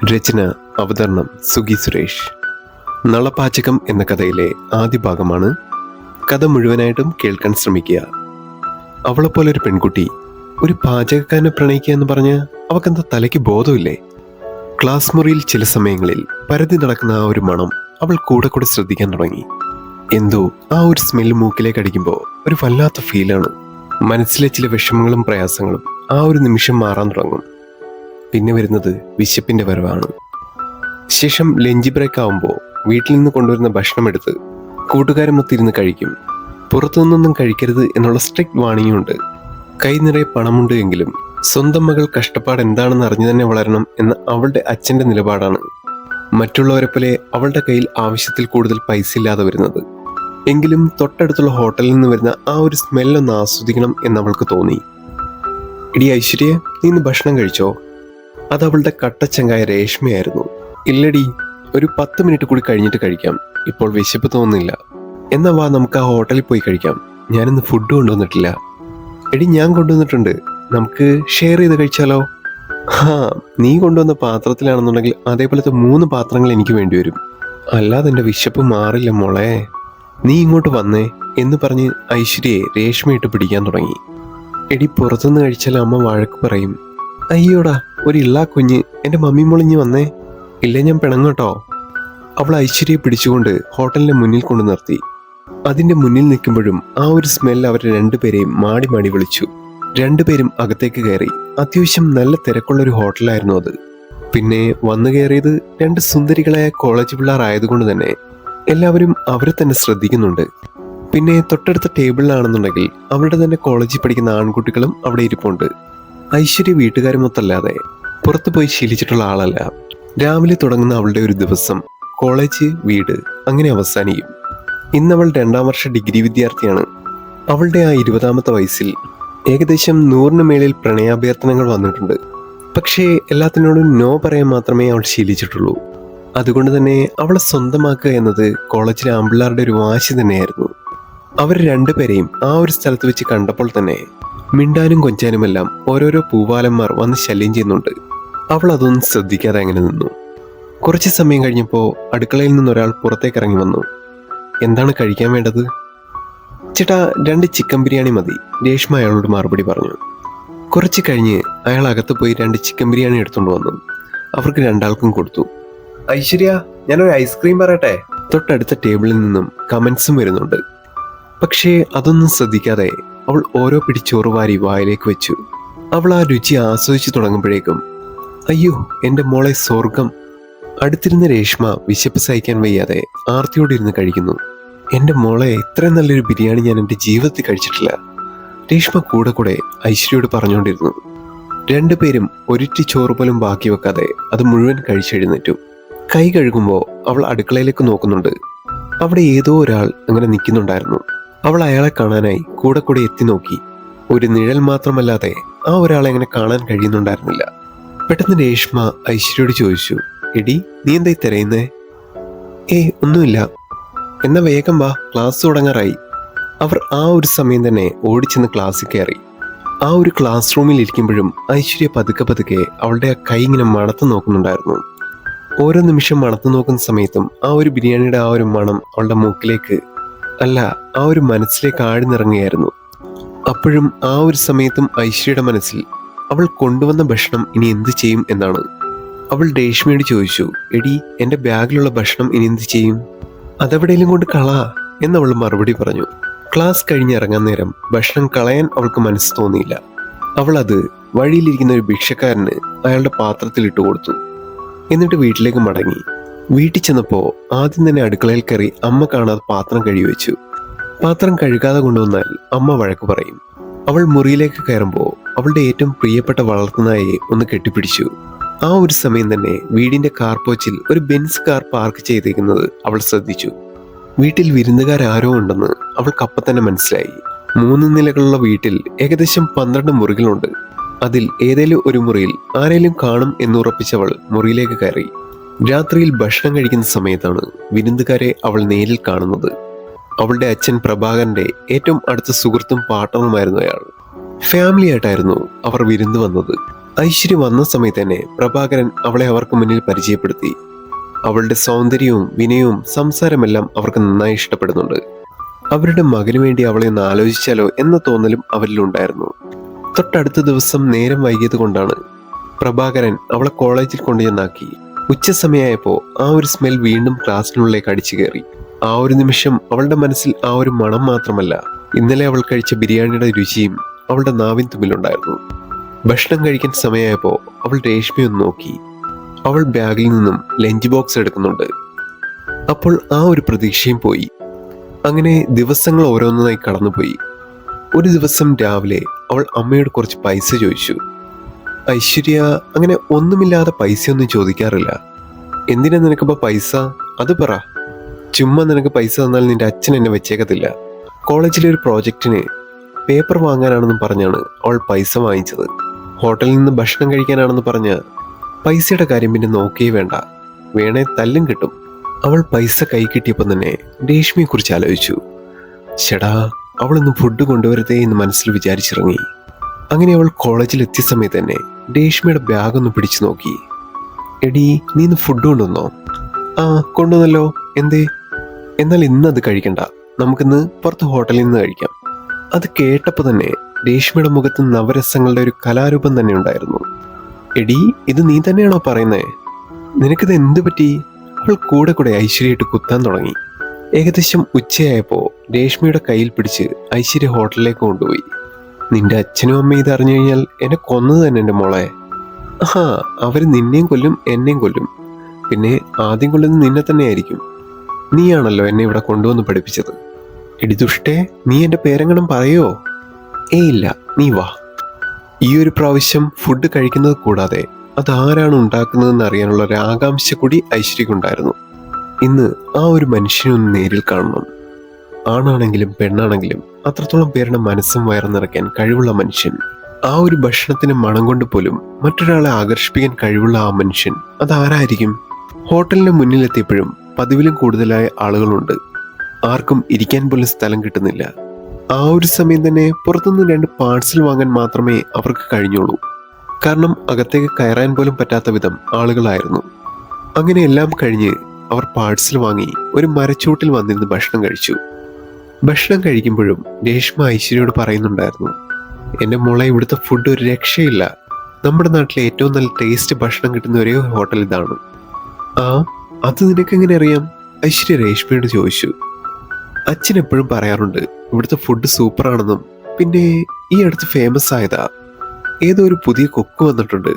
രചന, അവതരണം സുഗി സുരേഷ്. നളപാചകം എന്ന കഥയിലെ ആദ്യ ഭാഗമാണ്. കഥ മുഴുവനായിട്ടും കേൾക്കാൻ ശ്രമിക്കുക. അവളെപ്പോലൊരു പെൺകുട്ടി ഒരു പാചകക്കാരനെ പ്രണയിക്കുക എന്ന് പറഞ്ഞ് അവക്കെന്താ തലയ്ക്ക് ബോധമില്ലേ? ക്ലാസ് മുറിയിൽ ചില സമയങ്ങളിൽ പരതി നടക്കുന്ന ആ ഒരു മണം അവൾ കൂടെ കൂടെ ശ്രദ്ധിക്കാൻ തുടങ്ങി. എന്തോ ആ ഒരു സ്മെല്ല് മൂക്കിലേക്ക് അടിക്കുമ്പോൾ ഒരു വല്ലാത്ത ഫീലാണ്. മനസ്സിലെ ചില വിഷമങ്ങളും പ്രയാസങ്ങളും ആ ഒരു നിമിഷം മാറാൻ തുടങ്ങും. പിന്നെ വരുന്നത് വിശപ്പിന്റെ വരവാണ്. ശേഷം ലഞ്ച് ബ്രേക്ക് ആവുമ്പോൾ വീട്ടിൽ നിന്ന് കൊണ്ടുവരുന്ന ഭക്ഷണം എടുത്ത് കൂട്ടുകാരുമൊത്തിരുന്ന് കഴിക്കും. പുറത്തുനിന്നൊന്നും കഴിക്കരുത് എന്നുള്ള സ്ട്രിക്റ്റ് വാണിംഗ് ഉണ്ട്. കൈ നിറയെ പണമുണ്ട് എങ്കിലും സ്വന്തം മകൾ കഷ്ടപ്പാട് എന്താണെന്ന് അറിഞ്ഞു തന്നെ വളരണം എന്ന അവളുടെ അച്ഛന്റെ നിലപാടാണ് മറ്റുള്ളവരെ പോലെ അവളുടെ കയ്യിൽ ആവശ്യത്തിൽ കൂടുതൽ പൈസ ഇല്ലാതെ വരുന്നത്. എങ്കിലും തൊട്ടടുത്തുള്ള ഹോട്ടലിൽ നിന്ന് വരുന്ന ആ ഒരു സ്മെല്ലൊന്ന് ആസ്വദിക്കണം എന്നവൾക്ക് തോന്നി. ഇടി ഐശ്വര്യ, നീ ഇന്ന് ഭക്ഷണം കഴിച്ചോ? അത് അവളുടെ കട്ടച്ചങ്കായ രേഷ്മയായിരുന്നു. ഇല്ലടി, ഒരു 10 മിനിറ്റ് കൂടി കഴിഞ്ഞിട്ട് കഴിക്കാം, ഇപ്പോൾ വിശപ്പ് തോന്നുന്നില്ല. എന്നാ വാ, നമുക്ക് ആ ഹോട്ടലിൽ പോയി കഴിക്കാം. ഞാനിന്ന് ഫുഡ് കൊണ്ടുവന്നിട്ടില്ല. എടി, ഞാൻ കൊണ്ടുവന്നിട്ടുണ്ട്, നമുക്ക് ഷെയർ ചെയ്ത് കഴിച്ചാലോ? നീ കൊണ്ടുവന്ന പാത്രത്തിലാണെന്നുണ്ടെങ്കിൽ അതേപോലത്തെ 3 പാത്രങ്ങൾ എനിക്ക് വേണ്ടി വരും, അല്ലാതെ എൻ്റെ വിശപ്പ് മാറില്ല മോളെ. നീ ഇങ്ങോട്ട് വന്നേ എന്ന് പറഞ്ഞ് ഐശ്വര്യയെ രേഷ്മയിട്ട് പിടിക്കാൻ തുടങ്ങി. എടി, പുറത്തുനിന്ന് കഴിച്ചാൽ അമ്മ വഴക്ക് പറയും. അയ്യോടാ, ഒരു ഇള്ളാ കുഞ്ഞ്, എൻ്റെ മമ്മി മൊളിഞ്ഞ് വന്നേ, ഇല്ല ഞാൻ പിണങ്ങട്ടോ. അവൾ ഐശ്വര്യയെ പിടിച്ചുകൊണ്ട് ഹോട്ടലിന്റെ മുന്നിൽ കൊണ്ടു നിർത്തി. അതിന്റെ മുന്നിൽ നിൽക്കുമ്പോഴും ആ ഒരു സ്മെല്ല് അവരെ രണ്ടുപേരെയും മാടി മാടി വിളിച്ചു. രണ്ടുപേരും അകത്തേക്ക് കയറി. അത്യാവശ്യം നല്ല തിരക്കുള്ളൊരു ഹോട്ടലായിരുന്നു അത്. പിന്നെ വന്നു കയറിയത് 2 സുന്ദരികളായ കോളേജ് പിള്ളേർ ആയതുകൊണ്ട് തന്നെ എല്ലാവരും അവരെ തന്നെ ശ്രദ്ധിക്കുന്നുണ്ട്. പിന്നെ തൊട്ടടുത്ത ടേബിളിലാണെന്നുണ്ടെങ്കിൽ അവരുടെ തന്നെ കോളേജിൽ പഠിക്കുന്ന ആൺകുട്ടികളും അവിടെ ഇരിപ്പുണ്ട്. ഐശ്വര്യ വീട്ടുകാരുമൊത്തല്ലാതെ പുറത്തു പോയി ശീലിച്ചിട്ടുള്ള ആളല്ല. രാവിലെ തുടങ്ങുന്ന അവളുടെ ഒരു ദിവസം കോളേജ്, വീട്, അങ്ങനെ അവസാനിക്കും. ഇന്നവൾ 2ാം വർഷ ഡിഗ്രി വിദ്യാർത്ഥിയാണ്. അവളുടെ ആ 20ാമത്തെ വയസ്സിൽ ഏകദേശം 100-ന് മേളിൽ പ്രണയാഭ്യർത്ഥനകൾ വന്നിട്ടുണ്ട്. പക്ഷേ എല്ലാത്തിനോടും നോ പറയാൻ മാത്രമേ അവൾ ശീലിച്ചിട്ടുള്ളൂ. അതുകൊണ്ട് തന്നെ അവളെ സ്വന്തമാക്കുക എന്നത് കോളേജിലെ ആമ്പിള്ളാരുടെ ഒരു വാശി തന്നെയായിരുന്നു. അവർ രണ്ടുപേരെയും ആ ഒരു സ്ഥലത്ത് വെച്ച് കണ്ടപ്പോൾ തന്നെ മിണ്ടാനും കൊഞ്ചാനുമെല്ലാം ഓരോരോ പൂവാലന്മാർ വന്ന് ശല്യം ചെയ്യുന്നുണ്ട്. അവൾ അതൊന്നും ശ്രദ്ധിക്കാതെ അങ്ങനെ നിന്നു. കുറച്ച് സമയം കഴിഞ്ഞപ്പോൾ അടുക്കളയിൽ നിന്നൊരാൾ പുറത്തേക്ക് ഇറങ്ങി വന്നു. എന്താണ് കഴിക്കാൻ വേണ്ടത്? ചേട്ടാ, 2 ചിക്കൻ ബിരിയാണി മതി, രേഷ്മ അയാളോട് മറുപടി പറഞ്ഞു. കുറച്ച് കഴിഞ്ഞ് അയാൾ അകത്ത് പോയി 2 ചിക്കൻ ബിരിയാണി എടുത്തുകൊണ്ട് വന്നു. അവർക്ക് രണ്ടാൾക്കും കൊടുത്തു. ഐശ്വര്യ, ഞാനൊരു ഐസ്ക്രീം പറയട്ടെ? തൊട്ടടുത്ത ടേബിളിൽ നിന്നും കമന്റ്സും വരുന്നുണ്ട്. പക്ഷേ അതൊന്നും ശ്രദ്ധിക്കാതെ അവൾ ഓരോ പിടി ചോറ് വാരി വായിലേക്ക് വെച്ചു. അവൾ ആ രുചി ആസ്വദിച്ചു തുടങ്ങുമ്പോഴേക്കും അയ്യോ എൻ്റെ മോളെ സ്വർഗം! അടുത്തിരുന്ന രേഷ്മ വിശപ്പ് സഹിക്കാൻ വയ്യാതെ ആർത്തിയോടിരുന്ന് കഴിക്കുന്നു. എൻ്റെ മോളെ, ഇത്രയും നല്ലൊരു ബിരിയാണി ഞാൻ എൻ്റെ ജീവിതത്തിൽ കഴിച്ചിട്ടില്ല, രേഷ്മ കൂടെ കൂടെ ഐശ്വര്യയോട് പറഞ്ഞുകൊണ്ടിരുന്നു. രണ്ടുപേരും ഒരിറ്റി ചോറ് പോലും ബാക്കി വെക്കാതെ അത് മുഴുവൻ കഴിച്ചെഴുന്നേറ്റു. കൈ കഴുകുമ്പോൾ അവൾ അടുക്കളയിലേക്ക് നോക്കുന്നുണ്ട്. അവിടെ ഏതോ ഒരാൾ അങ്ങനെ നിൽക്കുന്നുണ്ടായിരുന്നു. അവൾ അയാളെ കാണാനായി കൂടെ കൂടെ എത്തി നോക്കി. ഒരു നിഴൽ മാത്രമല്ലാതെ ആ ഒരാളെ അങ്ങനെ കാണാൻ കഴിയുന്നുണ്ടായിരുന്നില്ല. പെട്ടെന്ന് രേഷ്മ ഐശ്വര്യയോട് ചോദിച്ചു, എടി, നീ എന്തായി തിരയുന്നേ? ഒന്നുമില്ല. എന്നാ വേഗം വാ, ക്ലാസ് തുടങ്ങാറായി. അവർ ആ ഒരു സമയം തന്നെ ഓടിച്ചെന്ന് ക്ലാസ്സിൽ കയറി. ആ ഒരു ക്ലാസ് റൂമിൽ ഇരിക്കുമ്പോഴും ഐശ്വര്യ പതുക്കെ പതുക്കെ അവളുടെ ആ കൈ ഇങ്ങനെ മണത്ത് നോക്കുന്നുണ്ടായിരുന്നു. ഓരോ നിമിഷം മണത്ത് നോക്കുന്ന സമയത്തും ആ ഒരു ബിരിയാണിയുടെ ആ ഒരു മണം അവളുടെ മൂക്കിലേക്ക്, അല്ല, ആ ഒരു മനസ്സിലേക്ക് ആഴ്ന്നിറങ്ങുകയായിരുന്നു. അപ്പോഴും ആ ഒരു സമയത്തും ഐശ്വര്യയുടെ മനസ്സിൽ അവൾ കൊണ്ടുവന്ന ഭക്ഷണം ഇനി എന്ത് ചെയ്യും എന്നാണ്. അവൾ രേഷ്മയോട് ചോദിച്ചു, എടി, എൻ്റെ ബാഗിലുള്ള ഭക്ഷണം ഇനി എന്ത് ചെയ്യും? അതെവിടെയെങ്കിലും കൊണ്ട് കളാ എന്നവൾ മറുപടി പറഞ്ഞു. ക്ലാസ് കഴിഞ്ഞിറങ്ങാൻ നേരം ഭക്ഷണം കളയാൻ അവൾക്ക് മനസ്സ് തോന്നിയില്ല. അവൾ അത് വഴിയിലിരിക്കുന്ന ഒരു ഭിക്ഷക്കാരന് അയാളുടെ പാത്രത്തിൽ ഇട്ട് കൊടുത്തു. എന്നിട്ട് വീട്ടിലേക്ക് മടങ്ങി. വീട്ടിൽ ചെന്നപ്പോൾ ആദ്യം തന്നെ അടുക്കളയിൽ കയറി അമ്മ കാണാതെ പാത്രം കഴുകി വെച്ചു. പാത്രം കഴുകാതെ കൊണ്ടുവന്നാൽ അമ്മ വഴക്ക് പറയും. അവൾ മുറിയിലേക്ക് കയറുമ്പോൾ അവളുടെ ഏറ്റവും പ്രിയപ്പെട്ട വളർത്തുനായെ ഒന്ന് കെട്ടിപ്പിടിച്ചു. ആ ഒരു സമയം തന്നെ വീടിന്റെ കാർപോച്ചിൽ ഒരു ബെൻസ് കാർ പാർക്ക് ചെയ്തേക്കുന്നത് അവൾ ശ്രദ്ധിച്ചു. വീട്ടിൽ വിരുന്നുകാരോ ഉണ്ടെന്ന് അവൾക്ക് അപ്പം തന്നെ മനസ്സിലായി. 3 നിലകളുള്ള വീട്ടിൽ ഏകദേശം 12 മുറികളുണ്ട്. അതിൽ ഏതേലും ഒരു മുറിയിൽ ആരെങ്കിലും കാണും എന്നുറപ്പിച്ചവൾ മുറിയിലേക്ക് കയറി. രാത്രിയിൽ ഭക്ഷണം കഴിക്കുന്ന സമയത്താണ് വിരുന്നുകാരെ അവൾ നേരിൽ കാണുന്നത്. അവളുടെ അച്ഛൻ പ്രഭാകരന്റെ ഏറ്റവും അടുത്ത സുഹൃത്തും പാർട്ണറുമായിരുന്നു അയാൾ. ഫാമിലി ആയിട്ടായിരുന്നു അവർ വിരുന്ന് വന്നത്. ഐശ്വര്യ വന്ന സമയത്ത് തന്നെ പ്രഭാകരൻ അവളെ അവർക്ക് മുന്നിൽ പരിചയപ്പെടുത്തി. അവളുടെ സൗന്ദര്യവും വിനയവും സംസാരമെല്ലാം അവർക്ക് നന്നായി ഇഷ്ടപ്പെടുന്നുണ്ട്. അവരുടെ മകന് വേണ്ടി അവളെ ഒന്ന് ആലോചിച്ചാലോ എന്ന തോന്നലും അവരിലുണ്ടായിരുന്നു. തൊട്ടടുത്ത ദിവസം നേരം വൈകിയത് കൊണ്ടാണ് പ്രഭാകരൻ അവളെ കോളേജിൽ കൊണ്ടുചെന്നാക്കി. ഉച്ച സമയമായപ്പോൾ ആ ഒരു സ്മെൽ വീണ്ടും ക്ലാസ്സിനുള്ളിലേക്ക് അടിച്ചു കയറി. ആ ഒരു നിമിഷം അവളുടെ മനസ്സിൽ ആ ഒരു മണം മാത്രമല്ല, ഇന്നലെ അവൾ കഴിച്ച ബിരിയാണിയുടെ രുചിയും അവളുടെ നാവിൻ തുമ്പിലുണ്ടായിരുന്നു. ഭക്ഷണം കഴിക്കാൻ സമയമായപ്പോൾ അവൾ രേഷ്മയെ ഒന്ന് നോക്കി. അവൾ ബാഗിൽ നിന്നും ലഞ്ച് ബോക്സ് എടുക്കുന്നുണ്ട്. അപ്പോൾ ആ ഒരു പ്രതീക്ഷയും പോയി. അങ്ങനെ ദിവസങ്ങൾ ഓരോന്നായി കടന്നുപോയി. ഒരു ദിവസം രാവിലെ അവൾ അമ്മയോട് കുറച്ച് പൈസ ചോദിച്ചു. ഐശ്വര്യ അങ്ങനെ ഒന്നുമില്ലാതെ പൈസയൊന്നും ചോദിക്കാറില്ല. എന്തിനാ നിനക്കിപ്പോൾ പൈസ? അത് പറ. ചുമ്മാ നിനക്ക് പൈസ തന്നാൽ നിന്റെ അച്ഛൻ എന്നെ വെച്ചേക്കത്തില്ല. കോളേജിലെ ഒരു പ്രോജക്റ്റിന് പേപ്പർ വാങ്ങാനാണെന്ന് പറഞ്ഞാണ് അവൾ പൈസ വാങ്ങിച്ചത്. ഹോട്ടലിൽ നിന്ന് ഭക്ഷണം കഴിക്കാനാണെന്ന് പറഞ്ഞ പൈസയുടെ കാര്യം പിന്നെ നോക്കിയേ വേണ്ട, വേണേ തല്ലും കിട്ടും. അവൾ പൈസ കൈ കിട്ടിയപ്പോൾ തന്നെ രേഷ്മയെ കുറിച്ച് ആലോചിച്ചു. ചേടാ, അവളിന്ന് ഫുഡ് കൊണ്ടുവരുതേ എന്ന് മനസ്സിൽ വിചാരിച്ചിറങ്ങി. അങ്ങനെ അവൾ കോളേജിൽ എത്തിയ സമയത്ത് തന്നെ രേഷ്മയുടെ ബാഗ് ഒന്ന് പിടിച്ചു നോക്കി. എടീ, നീ ഇന്ന് ഫുഡ് കൊണ്ടുവന്നോ? ആ, കൊണ്ടുവന്നല്ലോ. എന്തേ? എന്നാൽ ഇന്ന് അത് കഴിക്കണ്ട, നമുക്കിന്ന് പുറത്ത് ഹോട്ടലിൽ നിന്ന് കഴിക്കാം. അത് കേട്ടപ്പോൾ തന്നെ രേഷ്മയുടെ മുഖത്ത് നവരസങ്ങളുടെ ഒരു കലാരൂപം തന്നെ ഉണ്ടായിരുന്നു. എടീ, ഇത് നീ തന്നെയാണോ പറയുന്നേ? നിനക്കിത് എന്തു പറ്റി? അവൾ കൂടെ കൂടെ ഐശ്വര്യയായിട്ട് കുത്താൻ തുടങ്ങി. ഏകദേശം ഉച്ചയായപ്പോൾ രേഷ്മയുടെ കയ്യിൽ പിടിച്ച് ഐശ്വര്യ ഹോട്ടലിലേക്ക് കൊണ്ടുപോയി. നിന്റെ അച്ഛനും അമ്മയും ഇത് അറിഞ്ഞു കഴിഞ്ഞാൽ എന്നെ കൊന്നത് തന്നെ എൻ്റെ മോളെ. ആഹാ, അവർ നിന്നെയും കൊല്ലും എന്നെയും കൊല്ലും. പിന്നെ ആദ്യം കൊല്ലുന്നത് നിന്നെ തന്നെയായിരിക്കും. നീയാണല്ലോ എന്നെ ഇവിടെ കൊണ്ടുവന്ന് പഠിപ്പിച്ചത്. എടി ദുഷ്ടേ, നീ എൻ്റെ പേരെങ്ങണം പറയോ? ഇല്ല, നീ വാ. ഈ ഒരു പ്രാവശ്യം ഫുഡ് കഴിക്കുന്നത് കൂടാതെ അതാരാണ് ഉണ്ടാക്കുന്നതെന്ന് അറിയാനുള്ള ഒരു ആകാംക്ഷ കൂടി ഐശ്വര്യക്കുണ്ടായിരുന്നു. ഇന്ന് ആ ഒരു മനുഷ്യനെ ഒന്ന് നേരിൽ കാണണം. ആണാണെങ്കിലും പെണ്ണാണെങ്കിലും അത്രത്തോളം പേരുടെ മനസ്സും വയറും നിറയ്ക്കാൻ കഴിവുള്ള മനുഷ്യൻ. ആ ഒരു ഭക്ഷണത്തിന് മണം കൊണ്ട് പോലും മറ്റൊരാളെ ആകർഷിപ്പിക്കാൻ കഴിവുള്ള ആ മനുഷ്യൻ അതാരായിരിക്കും? ഹോട്ടലിന് മുന്നിലെത്തിയപ്പോഴും പതിവിലും കൂടുതലായ ആളുകളുണ്ട്. ആർക്കും ഇരിക്കാൻ പോലും സ്ഥലം കിട്ടുന്നില്ല. ആ ഒരു സമയം തന്നെ പുറത്തുനിന്ന് 2 പാഴ്സൽ വാങ്ങാൻ മാത്രമേ അവർക്ക് കഴിഞ്ഞുള്ളൂ. കാരണം അകത്തേക്ക് കയറാൻ പോലും പറ്റാത്ത വിധം ആളുകളായിരുന്നു. അങ്ങനെ എല്ലാം കഴിഞ്ഞ് അവർ പാഴ്സൽ വാങ്ങി ഒരു മരച്ചൂട്ടിൽ വന്നിരുന്ന് ഭക്ഷണം കഴിച്ചു. ഭക്ഷണം കഴിക്കുമ്പോഴും രേഷ്മ ഐശ്വര്യയോട് പറയുന്നുണ്ടായിരുന്നു, എൻ്റെ മോളെ, ഇവിടുത്തെ ഫുഡ് ഒരു രക്ഷയില്ല. നമ്മുടെ നാട്ടിലെ ഏറ്റവും നല്ല ടേസ്റ്റ് ഭക്ഷണം കിട്ടുന്ന ഒരേ ഹോട്ടൽ ഇതാണ്. ആ, അത് നിനക്കെങ്ങനെ അറിയാം? ഐശ്വര്യ രേഷ്മയോട് ചോദിച്ചു. അച്ഛൻ എപ്പോഴും പറയാറുണ്ട് ഇവിടുത്തെ ഫുഡ് സൂപ്പറാണെന്നും. പിന്നെ ഈ അടുത്ത് ഫേമസ് ആയതാ. ഏതോ ഒരു പുതിയ കുക്ക് വന്നിട്ടുണ്ട്.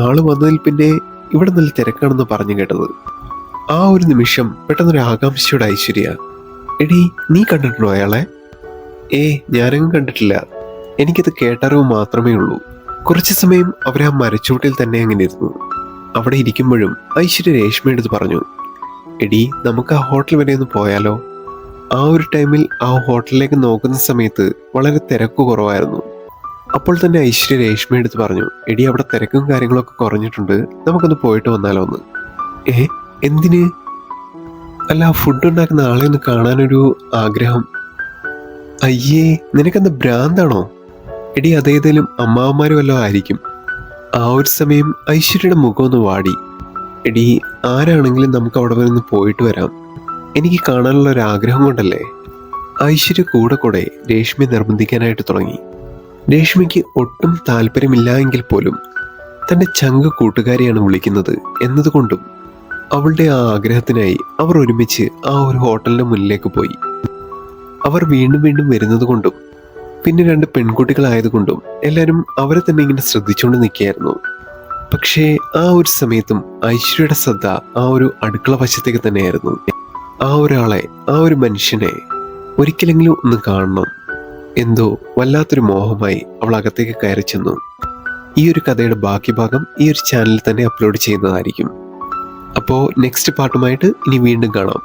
ആള് വന്നതിൽ പിന്നെ ഇവിടെ നല്ല തിരക്കാണെന്ന് പറഞ്ഞു കേട്ടത്. ആ ഒരു നിമിഷം പെട്ടെന്നൊരു ആകാംക്ഷയോടെ ഐശ്വര്യ, എടീ, നീ കണ്ടിട്ടുണ്ടോ അയാളെ? ഞാനങ്ങും കണ്ടിട്ടില്ല. എനിക്കത് കേട്ടറിവ് മാത്രമേ ഉള്ളൂ. കുറച്ചു സമയം അവർ ആ മരച്ചൂട്ടിൽ തന്നെ അങ്ങനെ ഇരുന്നു. അവിടെ ഇരിക്കുമ്പോഴും ഐശ്വര്യ രേഷ്മയെടുത്ത് പറഞ്ഞു, എടീ, നമുക്ക് ആ ഹോട്ടൽ വരെ ഒന്ന് പോയാലോ? ആ ഒരു ടൈമിൽ ആ ഹോട്ടലിലേക്ക് നോക്കുന്ന സമയത്ത് വളരെ തിരക്ക് കുറവായിരുന്നു. അപ്പോൾ തന്നെ ഐശ്വര്യ രേഷ്മയെടുത്ത് പറഞ്ഞു, എടി, അവിടെ തിരക്കും കാര്യങ്ങളൊക്കെ കുറഞ്ഞിട്ടുണ്ട്, നമുക്കൊന്ന് പോയിട്ട് വന്നാലോ ഒന്ന്. എന്തിന്? അല്ല, ഫുഡ് ഉണ്ടാക്കുന്ന ആളെ ഒന്ന് കാണാനൊരു ആഗ്രഹം. അയ്യേ, നിനക്കെന്താ ഭ്രാന്താണോ? എടി, അതേതേലും അമ്മാവന്മാരും വല്ലതും ആയിരിക്കും. ആ ഒരു സമയം ഐശ്വര്യയുടെ മുഖം ഒന്ന് വാടി. എടി, ആരാണെങ്കിലും നമുക്ക് അവിടെ വരെ ഒന്ന് പോയിട്ട് വരാം. എനിക്ക് കാണാനുള്ള ഒരു ആഗ്രഹം കൊണ്ടല്ലേ. ഐശ്വര്യ കൂടെ കൂടെ രേഷ്മയെ നിർബന്ധിക്കാനായിട്ട് തുടങ്ങി. രേഷ്മയ്ക്ക് ഒട്ടും താല്പര്യമില്ല എങ്കിൽ പോലും തൻ്റെ ചങ്ക് കൂട്ടുകാരിയാണ് വിളിക്കുന്നത് എന്നതുകൊണ്ടും അവളുടെ ആ ആഗ്രഹത്തിനായി അവർ ഒരുമിച്ച് ആ ഒരു ഹോട്ടലിന്റെ മുന്നിലേക്ക് പോയി. അവർ വീണ്ടും വീണ്ടും വരുന്നത് കൊണ്ടും പിന്നെ 2 പെൺകുട്ടികളായതുകൊണ്ടും എല്ലാവരും അവരെ തന്നെ ഇങ്ങനെ ശ്രദ്ധിച്ചുകൊണ്ട് നിൽക്കുകയായിരുന്നു. പക്ഷേ ആ ഒരു സമയത്തും ഐശ്വര്യയുടെ ശ്രദ്ധ ആ ഒരു അടുക്കള വശത്തേക്ക് തന്നെയായിരുന്നു. ആ ഒരാളെ, ആ ഒരു മനുഷ്യനെ ഒരിക്കലെങ്കിലും ഒന്ന് കാണണം. എന്തോ വല്ലാത്തൊരു മോഹമായി അവൾ അകത്തേക്ക് കയറി ചെന്നു. ഈ ഒരു കഥയുടെ ബാക്കി ഭാഗം ഈ ഒരു ചാനലിൽ തന്നെ അപ്ലോഡ് ചെയ്യുന്നതായിരിക്കും. അപ്പോൾ നെക്സ്റ്റ് പാർട്ടുമായിട്ട് ഇനി വീണ്ടും കാണാം.